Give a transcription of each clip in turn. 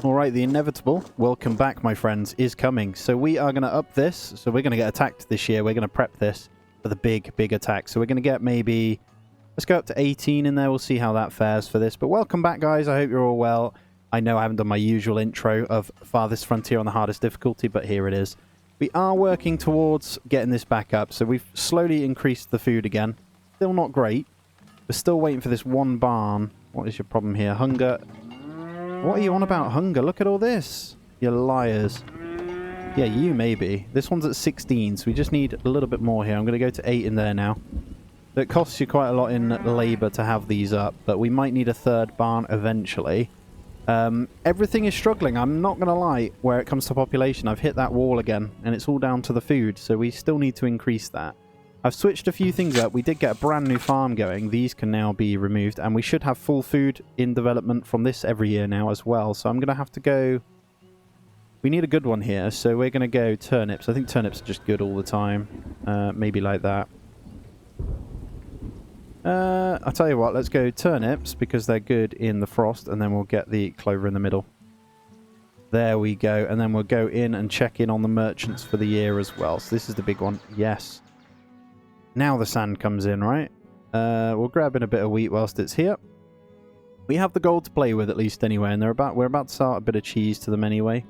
Alright, the inevitable, welcome back my friends, is coming. So we are going to up this. So we're going to get attacked this year. We're going to prep this for the big attack. So we're going to get maybe, let's go up to 18 in there. We'll see how that fares for this. But welcome back guys. I hope you're all well. I know I haven't done my usual intro of Farthest Frontier on the hardest difficulty, but here it is. We are working towards getting this back up. So we've slowly increased the food again. Still not great. We're still waiting for this one barn. What is your problem here? Hunger. What are you on about hunger? Look at all this. You liars. Yeah, you maybe. This one's at 16, so we just need a little bit more here. I'm going to go to 8 in there now. It costs you quite a lot in labour to have these up, but we might need a third barn eventually. Everything is struggling, I'm not going to lie, where it comes to population. I've hit that wall again, and it's all down to the food, so we still need to increase that. I've switched a few things up. We did get a brand new farm going. These can now be removed, and we should have full food in development from this every year now as well. So I'm going to have to go... We need a good one here, so we're going to go turnips. I think turnips are just good all the time. Maybe like that. I'll tell you what, let's go turnips, because they're good in the frost, and then we'll get the clover in the middle. There we go, and then we'll go in and check in on the merchants for the year as well. So this is the big one. Yes. Now the sand comes in, right? We'll grab in a bit of wheat whilst it's here. We have the gold to play with at least anyway, and we're about to start a bit of cheese to them anyway.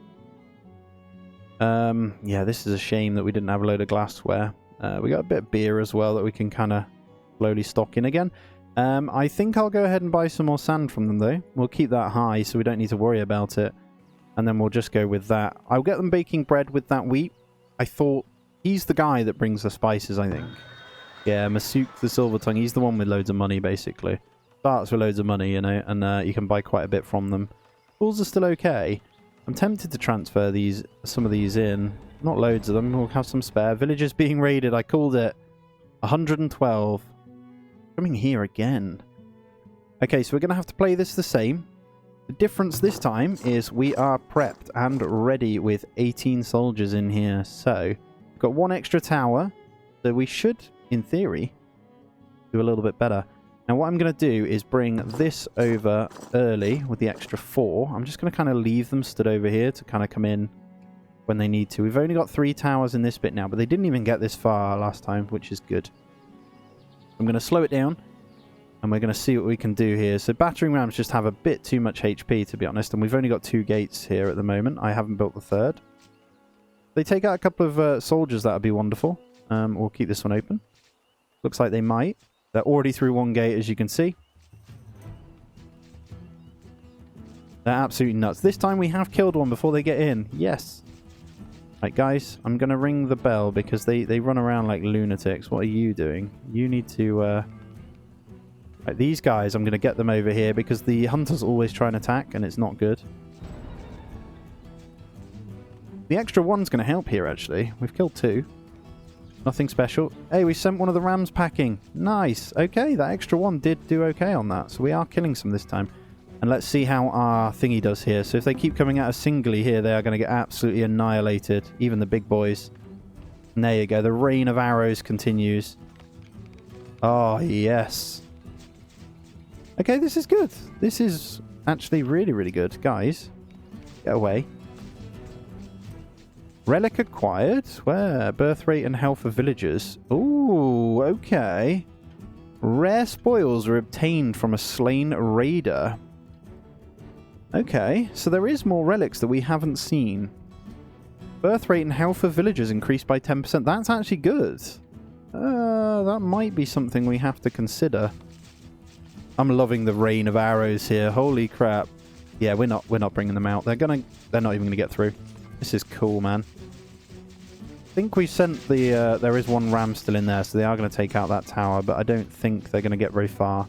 Yeah, this is a shame that we didn't have a load of glassware. We got a bit of beer as well that we can kind of slowly stock in again. I think I'll go ahead and buy some more sand from them though. We'll keep that high so we don't need to worry about it. And then we'll just go with that. I'll get them baking bread with that wheat. I thought he's the guy that brings the spices, I think. Yeah, Masuk the Silver Tongue. He's the one with loads of money, basically. Starts with loads of money, you know, and you can buy quite a bit from them. Tools are still okay. I'm tempted to transfer some of these in. Not loads of them. We'll have some spare. Villagers being raided. I called it. 112. Coming here again. Okay, so we're going to have to play this the same. The difference this time is we are prepped and ready with 18 soldiers in here. So, we've got one extra tower. So we should... in theory, do a little bit better. Now what I'm going to do is bring this over early with the extra 4. I'm just going to kind of leave them stood over here to kind of come in when they need to. We've only got 3 towers in this bit now, but they didn't even get this far last time, which is good. I'm going to slow it down, and we're going to see what we can do here. So battering rams just have a bit too much HP, to be honest, and we've only got 2 gates here at the moment. I haven't built the 3rd. They take out a couple of soldiers, that would be wonderful. We'll keep this one open. Looks like they might. They're already through 1 gate, as you can see. They're absolutely nuts. This time we have killed one before they get in. Yes. Right, guys, I'm going to ring the bell because they run around like lunatics. What are you doing? You need to... Right, these guys, I'm going to get them over here because the hunters always try and attack, and it's not good. The extra 1's going to help here, actually. We've killed 2. Nothing special. Hey, we sent one of the rams packing. Nice. Okay, that extra 1 did do okay on that. So we are killing some this time. And let's see how our thingy does here. So if they keep coming at us singly here, they are going to get absolutely annihilated. Even the big boys. And there you go. The rain of arrows continues. Oh, yes. Okay, this is good. This is actually really, really good. Guys, get away. Relic acquired? Where? Birth rate and health of villagers. Ooh, okay. Rare spoils are obtained from a slain raider. Okay, so there is more relics that we haven't seen. Birth rate and health of villagers increased by 10%. That's actually good. That might be something we have to consider. I'm loving the rain of arrows here. Holy crap. Yeah, we're not bringing them out. They're not even gonna get through. This is cool, man. I think we sent the... there is 1 ram still in there, so they are going to take out that tower, but I don't think they're going to get very far.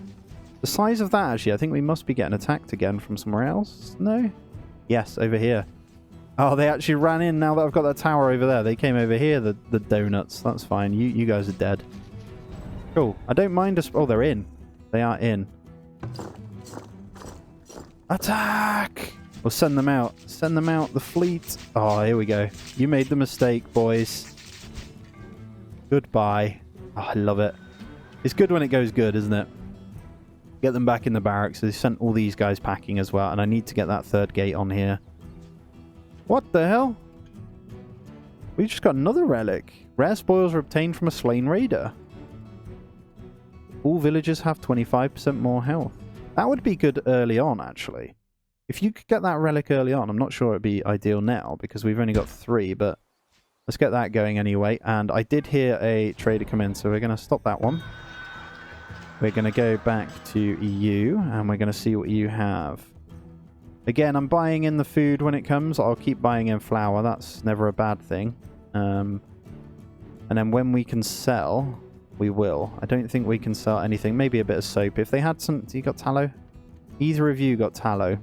The size of that, actually, I think we must be getting attacked again from somewhere else. No? Yes, over here. Oh, they actually ran in now that I've got that tower over there. They came over here, the donuts. That's fine. You guys are dead. Cool. I don't mind us... Oh, they're in. They are in. Attack! We'll send them out. Send them out, the fleet. Oh, here we go. You made the mistake, boys. Goodbye. Oh, I love it. It's good when it goes good, isn't it? Get them back in the barracks. They sent all these guys packing as well, and I need to get that 3rd gate on here. What the hell? We just got another relic. Rare spoils are obtained from a slain raider. All villagers have 25% more health. That would be good early on, actually. If you could get that relic early on, I'm not sure it'd be ideal now because we've only got 3, but let's get that going anyway. And I did hear a trader come in, so we're going to stop that one. We're going to go back to EU, and we're going to see what you have. Again, I'm buying in the food when it comes. I'll keep buying in flour. That's never a bad thing. And then when we can sell, we will. I don't think we can sell anything. Maybe a bit of soap. If they had some... You got tallow? Either of you got tallow?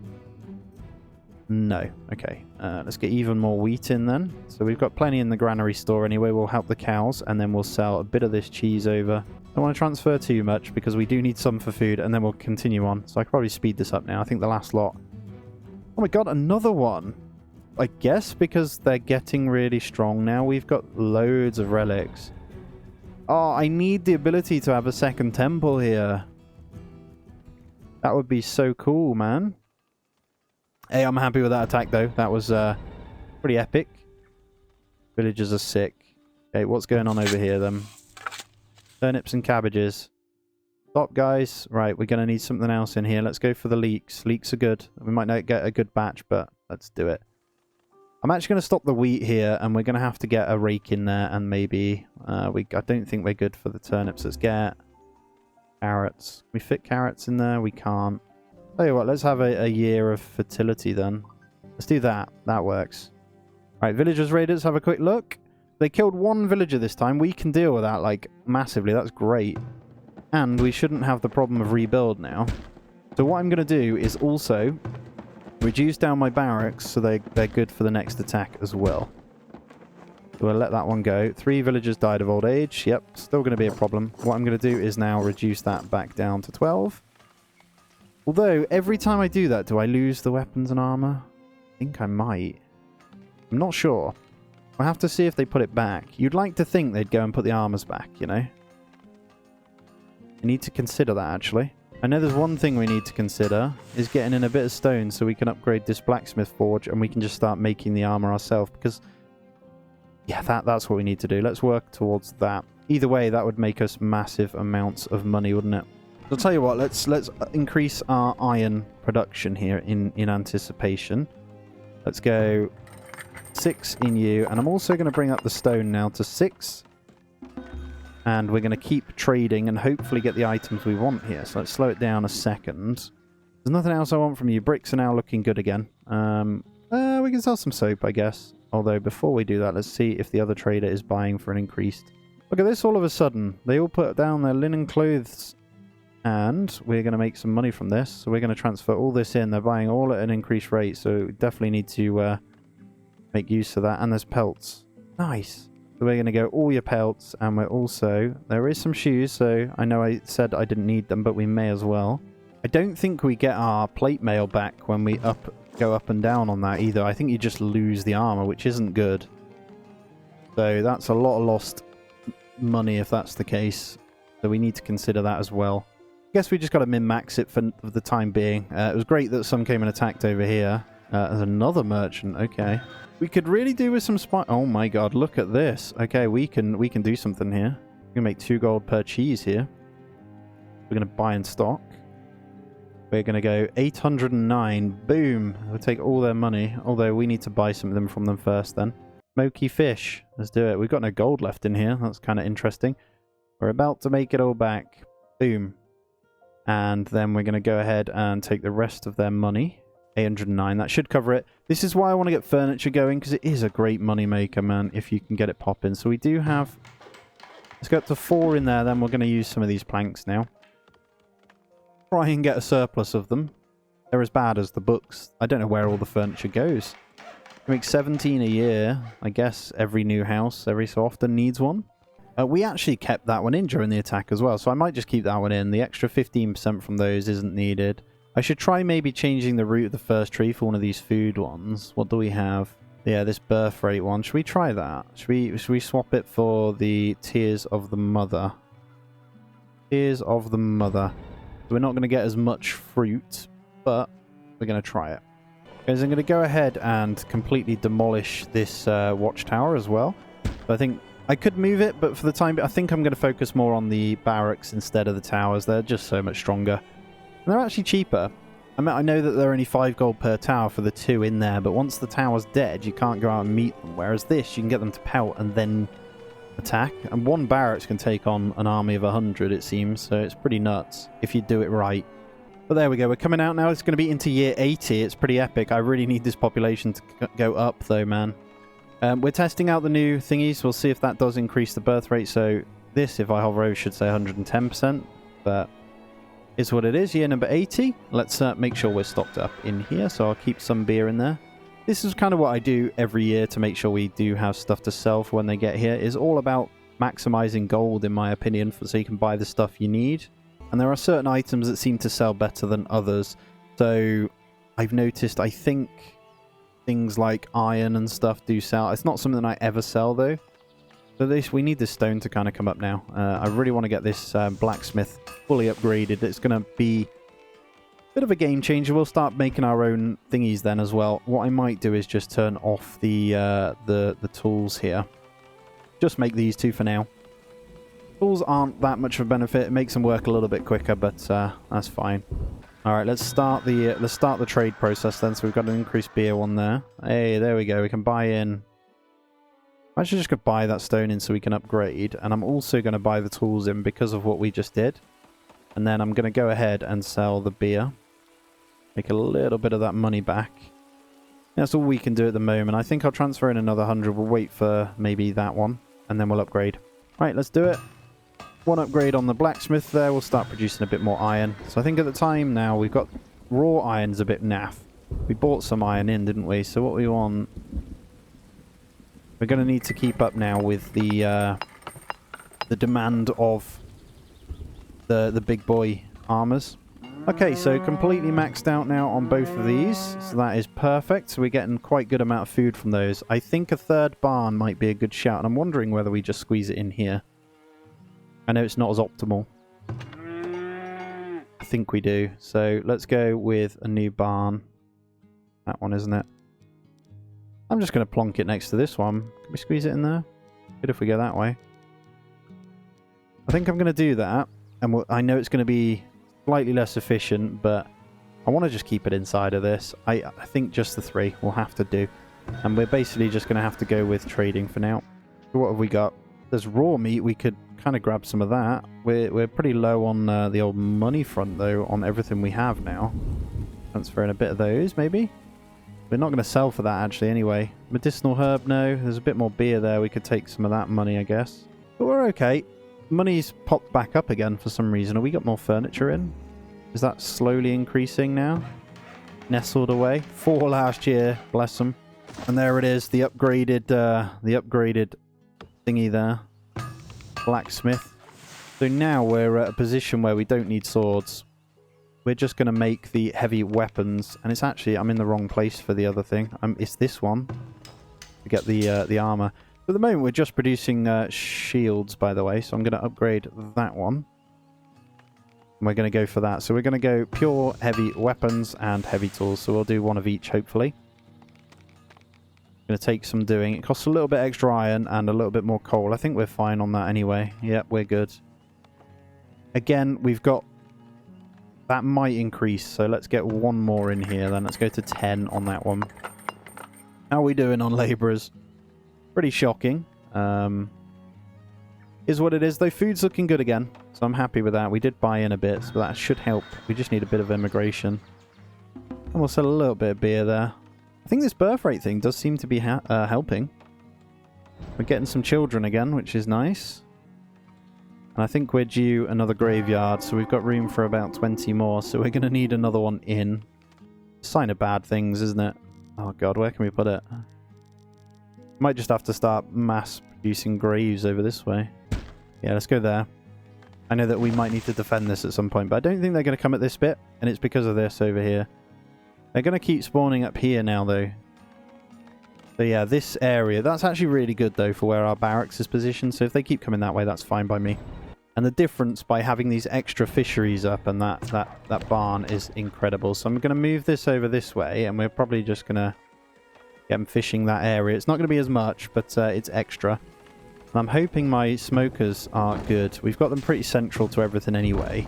No. Okay. Let's get even more wheat in then. So we've got plenty in the granary store anyway. We'll help the cows, and then we'll sell a bit of this cheese over. Don't want to transfer too much because we do need some for food, and then we'll continue on. So I could probably speed this up now. I think the last lot... Oh my god, another one! I guess because they're getting really strong now, we've got loads of relics. Oh, I need the ability to have a second temple here. That would be so cool, man. Hey, I'm happy with that attack, though. That was pretty epic. Villagers are sick. Okay, what's going on over here, then? Turnips and cabbages. Stop, guys. Right, we're going to need something else in here. Let's go for the leeks. Leeks are good. We might not get a good batch, but let's do it. I'm actually going to stop the wheat here, and we're going to have to get a rake in there, and maybe... I don't think we're good for the turnips. Let's get carrots. Can we fit carrots in there? We can't. Tell you what, let's have a year of fertility then. Let's do that. That works. Right, villagers raiders, have a quick look. They killed 1 villager this time. We can deal with that, like, massively. That's great. And we shouldn't have the problem of rebuild now. So what I'm going to do is also reduce down my barracks so they're good for the next attack as well. So we'll let that one go. 3 villagers died of old age. Yep, still going to be a problem. What I'm going to do is now reduce that back down to 12. Although, every time I do that, do I lose the weapons and armor? I think I might. I'm not sure. I'll have to see if they put it back. You'd like to think they'd go and put the armors back, you know? We need to consider that, actually. I know there's one thing we need to consider, is getting in a bit of stone so we can upgrade this blacksmith forge and we can just start making the armor ourselves, because... Yeah, that's what we need to do. Let's work towards that. Either way, that would make us massive amounts of money, wouldn't it? I'll tell you what, let's increase our iron production here in anticipation. Let's go 6 in you, and I'm also going to bring up the stone now to 6. And we're going to keep trading and hopefully get the items we want here. So let's slow it down a second. There's nothing else I want from you. Bricks are now looking good again. We can sell some soap, I guess. Although before we do that, let's see if the other trader is buying for an increased. Look at this all of a sudden. They all put down their linen clothes. And we're going to make some money from this. So we're going to transfer all this in. They're buying all at an increased rate. So we definitely need to make use of that. And there's pelts. Nice. So we're going to go all your pelts. And we're also... There is some shoes. So I know I said I didn't need them. But we may as well. I don't think we get our plate mail back when we go up and down on that either. I think you just lose the armor, which isn't good. So that's a lot of lost money if that's the case. So we need to consider that as well. I guess we just got to min-max it for the time being. It was great that some came and attacked over here. There's another merchant. Okay. We could really do with some spy... Oh my god, look at this. Okay, we can do something here. We can make 2 gold per cheese here. We're going to buy in stock. We're going to go 809. Boom. We'll take all their money. Although we need to buy some of them from them first then. Smoky fish. Let's do it. We've got no gold left in here. That's kind of interesting. We're about to make it all back. Boom. And then we're going to go ahead and take the rest of their money. 809. That should cover it. This is why I want to get furniture going, because it is a great money maker, man, if you can get it popping. So we do have... Let's go up to 4 in there. Then we're going to use some of these planks now. Try and get a surplus of them. They're as bad as the books. I don't know where all the furniture goes. We make 17 a year. I guess every new house every so often needs one. We actually kept that one in during the attack as well, so I might just keep that one in. The extra 15% from those isn't needed. I should try maybe changing the root of the first tree for one of these food ones. What do we have? Yeah, this birth rate one. Should we try that? Should we swap it for the Tears of the Mother? Tears of the Mother. We're not going to get as much fruit, but we're going to try it. Guys, I'm going to go ahead and completely demolish this watchtower as well. So I think I could move it, but for the time, I think I'm going to focus more on the barracks instead of the towers. They're just so much stronger. And they're actually cheaper. I mean, I know that they're only 5 gold per tower for the 2 in there, but once the tower's dead, you can't go out and meet them. Whereas this, you can get them to pelt and then attack. And 1 barracks can take on an army of 100, it seems. So it's pretty nuts if you do it right. But there we go. We're coming out now. It's going to be into year 80. It's pretty epic. I really need this population to go up, though, man. We're testing out the new thingies. We'll see if that does increase the birth rate. So this, if I hover over, should say 110%. But it's what it is. Year number 80. Let's make sure we're stocked up in here. So I'll keep some beer in there. This is kind of what I do every year to make sure we do have stuff to sell for when they get here. It's all about maximizing gold, in my opinion, so you can buy the stuff you need. And there are certain items that seem to sell better than others. So I've noticed, I think things like iron and stuff do sell. It's not something I ever sell, though. So we need this stone to kind of come up now. I really want to get this blacksmith fully upgraded. It's going to be a bit of a game changer. We'll start making our own thingies then as well. What I might do is just turn off the tools here. Just make these 2 for now. Tools aren't that much of a benefit. It makes them work a little bit quicker, but that's fine. All right, let's start the trade process then. So we've got an increased beer one there. Hey, there we go. We can buy in. I'm actually just going to buy that stone in so we can upgrade. And I'm also going to buy the tools in because of what we just did. And then I'm going to go ahead and sell the beer. Make a little bit of that money back. That's all we can do at the moment. I think I'll transfer in another 100. We'll wait for maybe that one. And then we'll upgrade. Right, let's do it. 1 upgrade on the blacksmith there. We'll start producing a bit more iron. So I think at the time now we've got raw iron's a bit naff. We bought some iron in, didn't we? So what we want... We're going to need to keep up now with the demand of the big boy armors. Okay, so completely maxed out now on both of these. So that is perfect. So we're getting quite good amount of food from those. I think a 3rd barn might be a good shout. And I'm wondering whether we just squeeze it in here. I know it's not as optimal. I think we do. So let's go with a new barn. That one, isn't it? I'm just going to plonk it next to this one. Can we squeeze it in there? Good if we go that way. I think I'm going to do that. And I know it's going to be slightly less efficient, but I want to just keep it inside of this. I think just the 3 will have to do. And we're basically just going to have to go with trading for now. So what have we got? There's raw meat. We could kind of grab some of that. We're pretty low on the old money front, though, on everything we have now. Transferring a bit of those, maybe? We're not going to sell for that, actually, anyway. Medicinal herb, no. There's a bit more beer there. We could take some of that money, I guess. But we're okay. Money's popped back up again for some reason. Have we got more furniture in? Is that slowly increasing now? Nestled away. 4 last year. Bless them. And there it is. The upgraded thingy there. Blacksmith. So now we're at a position where we don't need swords. We're just going to make the heavy weapons. And it's actually, I'm in the wrong place for the other thing. It's this one. To get the armor. At the moment, we're just producing shields, by the way. So I'm going to upgrade that one. And we're going to go for that. So we're going to go pure heavy weapons and heavy tools. So we'll do 1 of each, hopefully. Going to take some doing. It costs a little bit extra iron and a little bit more coal. I think we're fine on that anyway. Yep, we're good. Again, we've got... That might increase. So let's get 1 more in here then. Let's go to 10 on that one. How are we doing on labourers? Pretty shocking. Is what it is, though. Food's looking good again, so I'm happy with that. We did buy in a bit, so that should help. We just need a bit of immigration. And we'll sell a little bit of beer there. I think this birth rate thing does seem to be helping. We're getting some children again, which is nice. And I think we're due another graveyard, so we've got room for about 20 more, so we're going to need another one in. Sign of bad things, isn't it? Oh god, where can we put it? Might just have to start mass producing graves over this way. Yeah, let's go there. I know that we might need to defend this at some point, but I don't think they're going to come at this bit, and it's because of this over here. They're going to keep spawning up here now, though. So yeah, this area, that's actually really good, though, for where our barracks is positioned, so if they keep coming that way, that's fine by me. And the difference by having these extra fisheries up and that barn is incredible. So I'm going to move this over this way, and we're probably just going to get them fishing that area. It's not going to be as much, but it's extra. And I'm hoping my smokers are good. We've got them pretty central to everything anyway.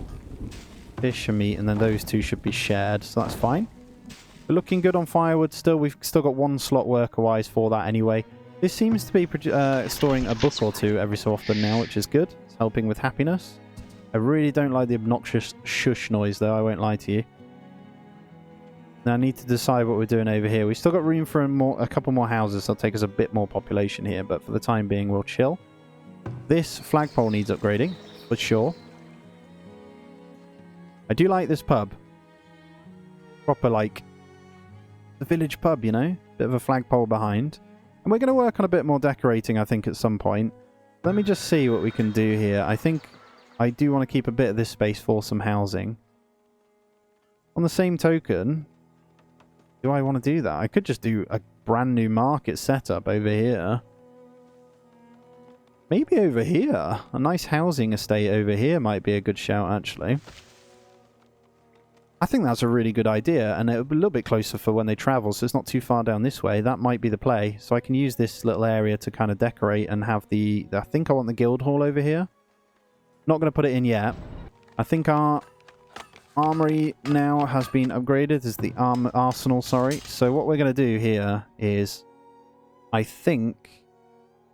Fish and meat, and then those two should be shared, so that's fine. We're looking good on firewood still. We've still got one slot worker-wise for that anyway. This seems to be storing a book or two every so often now, which is good. It's helping with happiness. I really don't like the obnoxious shush noise, though. I won't lie to you. Now I need to decide what we're doing over here. We've still got room for a couple more houses. So that'll take us a bit more population here, but for the time being, we'll chill. This flagpole needs upgrading, for sure. I do like this pub. Proper, like, the village pub, you know? Bit of a flagpole behind. And we're going to work on a bit more decorating, I think, at some point. Let me just see what we can do here. I think I do want to keep a bit of this space for some housing. On the same token, do I want to do that? I could just do a brand new market setup over here. Maybe over here. A nice housing estate over here might be a good shout, actually. I think that's a really good idea, and it'll be a little bit closer for when they travel, so it's not too far down this way. That might be the play. So I can use this little area to kind of decorate and have the... I think I want the guild hall over here. Not going to put it in yet. I think our armory now has been upgraded. Is the arsenal, sorry. So what we're going to do here is... I think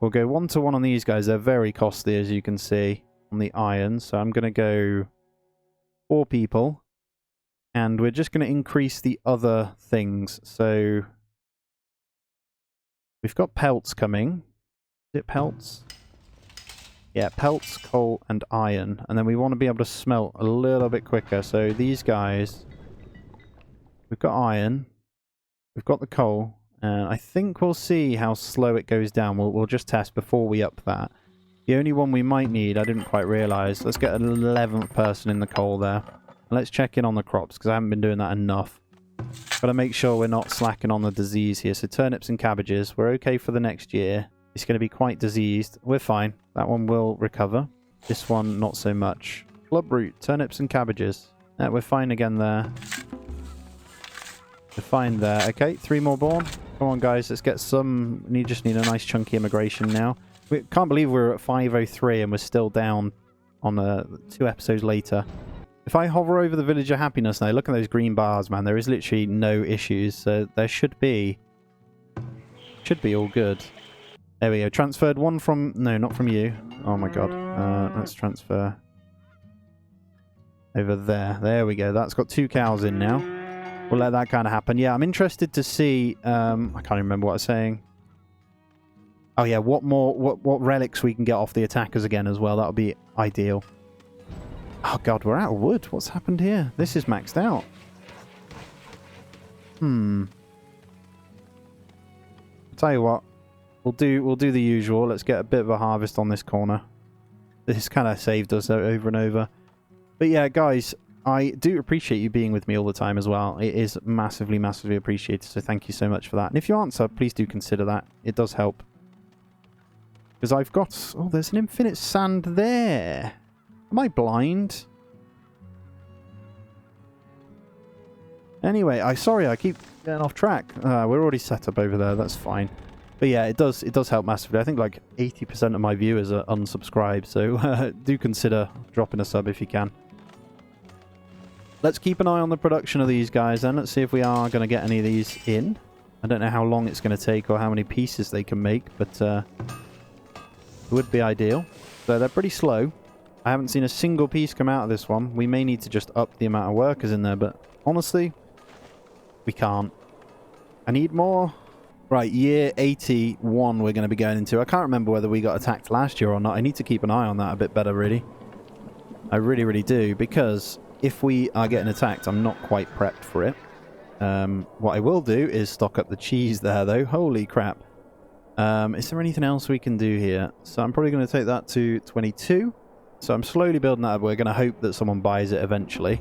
we'll go 1-to-1 on these guys. They're very costly, as you can see, on the iron. So I'm going to go 4 people. And we're just going to increase the other things. So we've got pelts coming. Is it pelts? Yeah, pelts, coal, and iron. And then we want to be able to smelt a little bit quicker. So these guys, we've got iron. We've got the coal. And I think we'll see how slow it goes down. We'll just test before we up that. The only one we might need, I didn't quite realise. Let's get an 11th person in the coal there. Let's check in on the crops, because I haven't been doing that enough. Got to make sure we're not slacking on the disease here. So turnips and cabbages, we're okay for the next year. It's going to be quite diseased. We're fine. That one will recover. This one, not so much. Clubroot, turnips and cabbages. Yeah, we're fine again there. We're fine there. Okay, 3 more born. Come on, guys. Let's get some... We just need a nice chunky immigration now. We can't believe we're at 503 and we're still down on 2 episodes later. If I hover over the Village of Happiness now, look at those green bars, man. There is literally no issues. So there should be all good. There we go. Transferred 1 from... No, not from you. Oh my god. Let's transfer over there. There we go. That's got 2 cows in now. We'll let that kind of happen. Yeah, I'm interested to see... I can't remember what I was saying. Oh yeah, what relics we can get off the attackers again as well. That would be ideal. Oh god, we're out of wood. What's happened here? This is maxed out. I'll tell you what. We'll do the usual. Let's get a bit of a harvest on this corner. This kind of saved us over and over. But yeah, guys, I do appreciate you being with me all the time as well. It is massively, massively appreciated. So thank you so much for that. And if you aren't subbed, please do consider that. It does help. Because I've got... Oh, there's an infinite sand there. Am I blind? Anyway, sorry, I keep getting off track. We're already set up over there. That's fine. But yeah, it does help massively. I think like 80% of my viewers are unsubscribed, so do consider dropping a sub if you can. Let's keep an eye on the production of these guys then. Let's see if we are going to get any of these in. I don't know how long it's going to take or how many pieces they can make, but it would be ideal. So they're pretty slow. I haven't seen a single piece come out of this one. We may need to just up the amount of workers in there, but honestly, we can't. I need more. Right, year 81 we're going to be going into. I can't remember whether we got attacked last year or not. I need to keep an eye on that a bit better, really. I really, really do, because if we are getting attacked, I'm not quite prepped for it. What I will do is stock up the cheese there, though. Holy crap. Is there anything else we can do here? So I'm probably going to take that to 22. So I'm slowly building that up. We're going to hope that someone buys it eventually.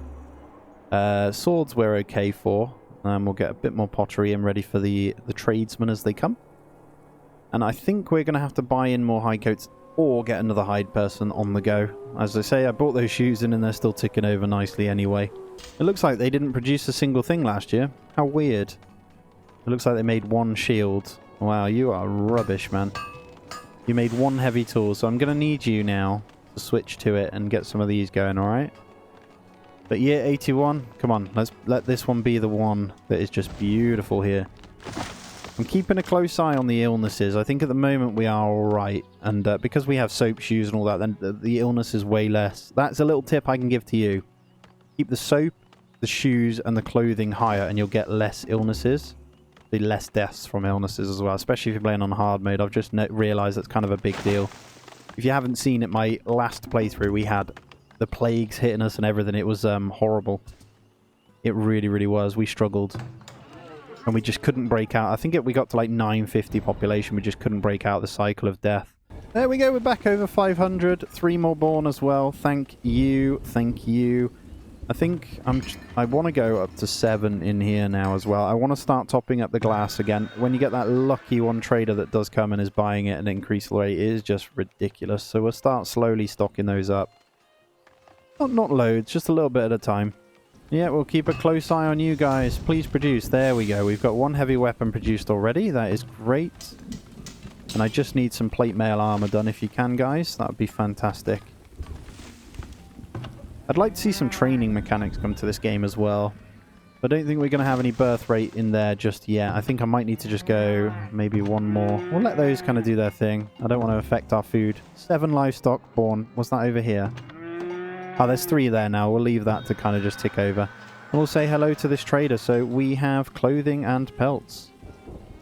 Swords we're okay for. We'll get a bit more pottery and ready for the tradesmen as they come. And I think we're going to have to buy in more high coats or get another hide person on the go. As I say, I brought those shoes in and they're still ticking over nicely anyway. It looks like they didn't produce a single thing last year. How weird. It looks like they made one shield. Wow, you are rubbish, man. You made one heavy tool, so I'm going to need you now to switch to it and get some of these going, alright? But year 81, come on, let's let this one be the one that is just beautiful here. I'm keeping a close eye on the illnesses. I think at the moment we are alright. And because we have soap shoes and all that, then the illness is way less. That's a little tip I can give to you. Keep the soap, the shoes, and the clothing higher, and you'll get less illnesses. Be less deaths from illnesses as well, especially if you're playing on hard mode. I've just realised that's kind of a big deal. If you haven't seen it, my last playthrough, we had the plagues hitting us and everything. It was horrible. It really, really was. We struggled. And we just couldn't break out. I think we got to like 950 population. We just couldn't break out the cycle of death. There we go. We're back over 500. 3 more born as well. Thank you. Thank you. I think I want to go up to 7 in here now as well. I want to start topping up the glass again. When you get that lucky one trader that does come and is buying it at an increased rate, it is just ridiculous. So we'll start slowly stocking those up. Not loads, just a little bit at a time. Yeah, we'll keep a close eye on you guys. Please produce. There we go. We've got 1 heavy weapon produced already. That is great. And I just need some plate mail armor done if you can, guys. That would be fantastic. I'd like to see some training mechanics come to this game as well. I don't think we're going to have any birth rate in there just yet. I think I might need to just go maybe 1 more. We'll let those kind of do their thing. I don't want to affect our food. 7 livestock born. Was that over here? Oh, there's 3 there now. We'll leave that to kind of just tick over. And we'll say hello to this trader. So we have clothing and pelts.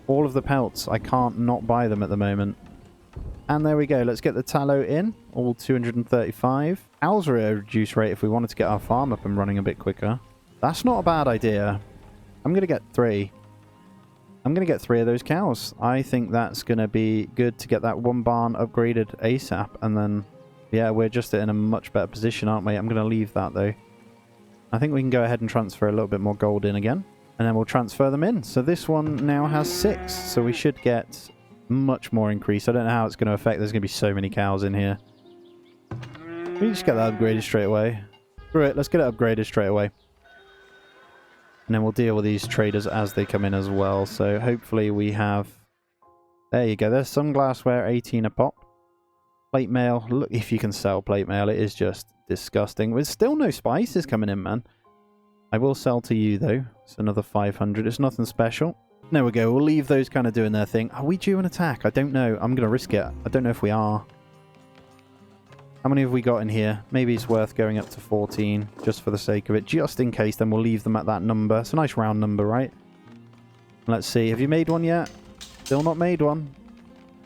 All of the pelts. I can't not buy them at the moment. And there we go. Let's get the tallow in. All 235. Owls are at a reduced rate if we wanted to get our farm up and running a bit quicker. That's not a bad idea. I'm going to get 3. I'm going to get 3 of those cows. I think that's going to be good to get that 1 barn upgraded ASAP. And then, yeah, we're just in a much better position, aren't we? I'm going to leave that, though. I think we can go ahead and transfer a little bit more gold in again. And then we'll transfer them in. So this one now has 6. So we should get much more increase. I don't know how it's going to affect. There's going to be so many cows in here. We just get that upgraded straight away. Screw it. Let's get it upgraded straight away. And then we'll deal with these traders as they come in as well. So hopefully we have... There you go. There's some glassware, 18 a pop. Plate mail. Look, if you can sell plate mail, it is just disgusting. There's still no spices coming in, man. I will sell to you, though. It's another 500. It's nothing special. There we go. We'll leave those kind of doing their thing. Are we due an attack? I don't know. I'm going to risk it. I don't know if we are. How many have we got in here? Maybe it's worth going up to 14 just for the sake of it. Just in case, then we'll leave them at that number. It's a nice round number, right? Let's see. Have you made one yet? Still not made one.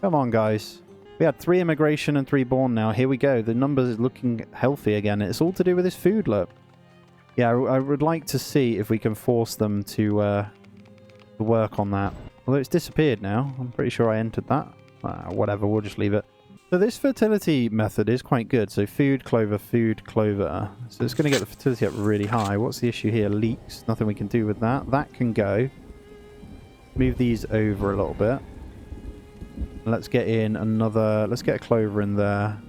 Come on, guys. We had 3 immigration and 3 born now. Here we go. The numbers is looking healthy again. It's all to do with this food, look. Yeah, I would like to see if we can force them to work on that. Although it's disappeared now. I'm pretty sure I entered that. Whatever, we'll just leave it. So this fertility method is quite good. So food, clover, food, clover. So it's going to get the fertility up really high. What's the issue here? Leaks. Nothing we can do with that. That can go. Move these over a little bit. Let's get in another... Let's get a clover in there.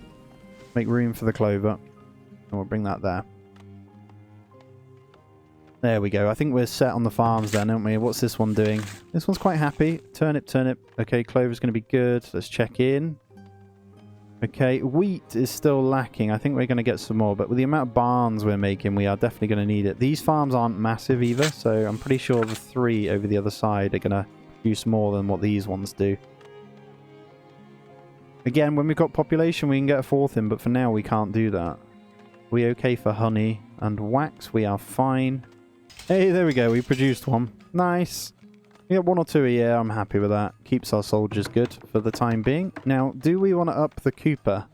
Make room for the clover. And we'll bring that there. There we go. I think we're set on the farms then, aren't we? What's this one doing? This one's quite happy. Turnip, turnip. Okay, clover's going to be good. Let's check in. Okay, wheat is still lacking. I think we're going to get some more, but with the amount of barns we're making, we are definitely going to need it. These farms aren't massive either, so I'm pretty sure the 3 over the other side are going to produce more than what these ones do. Again, when we've got population, we can get a 4th in, but for now we can't do that. Are we okay for honey and wax? We are fine. Hey, there we go. We produced 1. Nice. We get 1 or 2 a year. I'm happy with that. Keeps our soldiers good for the time being. Now, do we want to up the Cooper?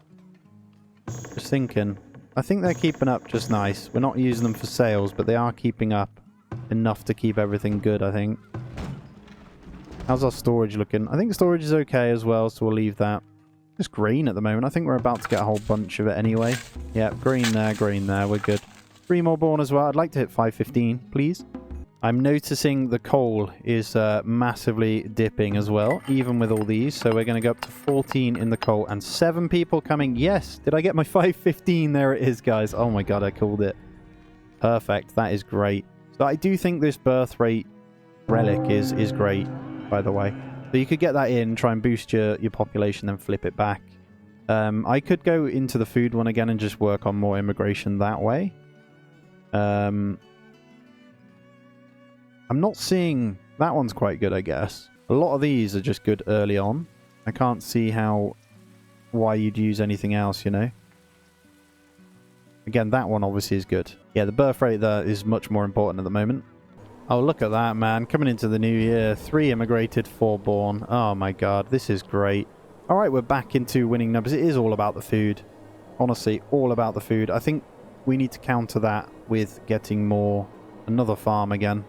Just thinking. I think they're keeping up just nice. We're not using them for sales, but they are keeping up enough to keep everything good, I think. How's our storage looking? I think storage is okay as well, so we'll leave that. Just green at the moment. I think we're about to get a whole bunch of it anyway. Yeah, green there, we're good. 3 more born as well. I'd like to hit 515, please. I'm noticing the coal is massively dipping as well, even with all these. So we're going to go up to 14 in the coal and 7 people coming. Yes, did I get my 515? There it is, guys. Oh my god, I called it. Perfect, that is great. So I do think this birth rate relic is great, by the way. So you could get that in, try and boost your population, then flip it back. I could go into the food one again and just work on more immigration that way. I'm not seeing... That one's quite good, I guess. A lot of these are just good early on. I can't see why you'd use anything else, you know? Again, that one obviously is good. Yeah, the birth rate there is much more important at the moment. Oh, look at that, man. Coming into the new year. 3 immigrated, 4 born. Oh my god, this is great. Alright, we're back into winning numbers. It is all about the food. Honestly, all about the food. I think we need to counter that with getting more... Another farm again.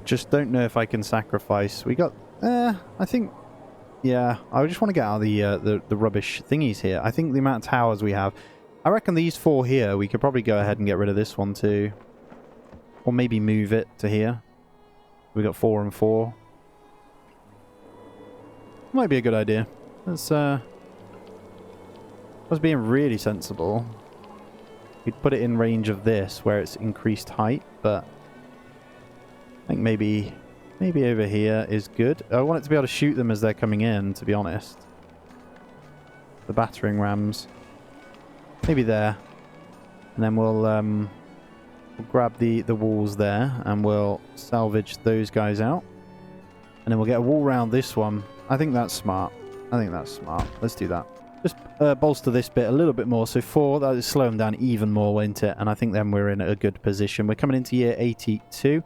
Just don't know if I can sacrifice. We got... I think... Yeah, I just want to get out of the rubbish thingies here. I think the amount of towers we have... I reckon these 4 here, we could probably go ahead and get rid of this one too. Or maybe move it to here. We got 4 and 4. Might be a good idea. Let's I was being really sensible. We'd put it in range of this, where it's increased height, but... I think maybe over here is good. I want it to be able to shoot them as they're coming in, to be honest. The battering rams. Maybe there. And then we'll grab the walls there, and we'll salvage those guys out. And then we'll get a wall around this one. I think that's smart. I think that's smart. Let's do that. Just bolster this bit a little bit more. So 4, that is slow them down even more, won't it? And I think then we're in a good position. We're coming into year 82.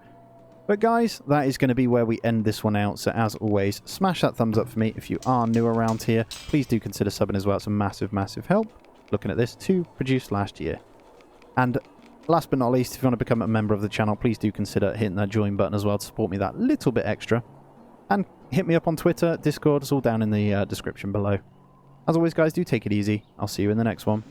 But guys, that is going to be where we end this one out. So as always, smash that thumbs up for me. If you are new around here, please do consider subbing as well. It's a massive, massive help. Looking at this, 2 produced last year. And last but not least, if you want to become a member of the channel, please do consider hitting that join button as well to support me that little bit extra. And hit me up on Twitter, Discord, it's all down in the description below. As always, guys, do take it easy. I'll see you in the next one.